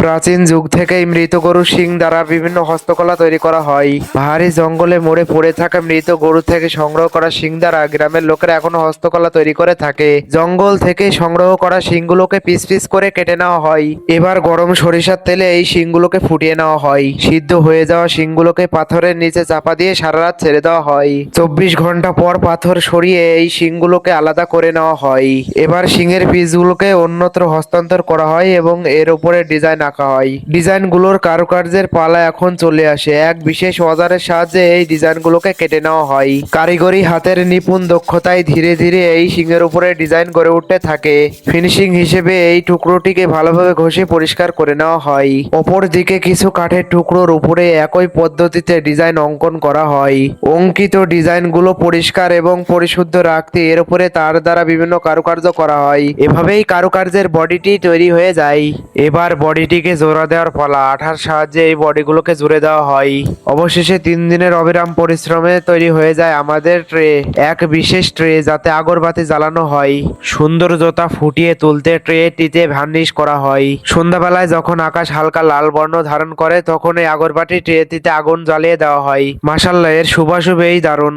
প্রাচীন যুগ থেকেই মৃত গরুর শিং দ্বারা বিভিন্ন হস্তকলা তৈরি করা হয়। ভারী জঙ্গলে মরে পড়ে থাকা মৃত গরু থেকে সংগ্রহ করা শিং দ্বারা গ্রামের লোকেরা এখনো হস্তকলা তৈরি করে থাকে। জঙ্গল থেকে সংগ্রহ করা শিংগুলোকে পিস পিস করে কেটে নেওয়া হয়। এবার গরম সরিষার তেলে এই শিংগুলোকে ফুটিয়ে নেওয়া হয়। সিদ্ধ হয়ে যাওয়া শিংগুলোকে পাথরের নিচে চাপা দিয়ে সারা রাত ছেড়ে দেওয়া হয়। 24 ঘন্টা পর পাথর সরিয়ে এই শিংগুলোকে আলাদা করে নেওয়া হয়। এবার শিংয়ের পিসগুলোকে অন্যত্র হস্তান্তর করা হয় এবং এর উপরে ডিজাইন আঁকা হয়। ডিজাইনগুলোর কারুকার্যের পালা এখন চলে আসে। এক বিশেষ অজারের সাহায্যে এই ডিজাইনগুলোকে কেটে নেওয়া হয়। কারিগরি হাতের নিপুণ দক্ষতায় ধীরে ধীরে এই শিংয়ের উপরে ডিজাইন গড়ে উঠতে থাকে। ফিনিশিং হিসেবে এই টুকরোটিকে ভালোভাবে ঘষে পরিষ্কার করে নেওয়া হয়। অপর দিকে কিছু কাঠের টুকরোর উপরে একই পদ্ধতিতে ডিজাইন অঙ্কন করা হয়। অঙ্কিত ডিজাইনগুলো পরিষ্কার এবং পরিশুদ্ধ রাখতে এর উপরে তার দ্বারা বিভিন্ন কারুকার্য করা হয়। এভাবেই কারুকার্যের বডিটি তৈরি হয়ে যায়। এবার বডিটিকে জোড়া দেওয়ার পালা। আঠার সাহায্যে এই বডিগুলোকে জুড়ে দেওয়া হয়। অবশেষে 3 দিনের অবিরাম পরিশ্রমে তৈরি হয়ে যায় আমাদের ট্রে। এক বিশেষ ট্রে যাতে আগরবাতি জ্বালানো হয়। সৌন্দর্যতা ফুটিয়ে তুলতে ট্রেটিতে ভার্নিশ করা হয়। সন্ধ্যাবেলায় যখন আকাশ হালকা লাল বর্ণ ধারণ করে তখন এই আগরবাতি ট্রেটিতে আগুন জ্বালিয়ে দেওয়া হয়। মাশাআল্লাহ, এর সুবাসও বেশ দারুণ।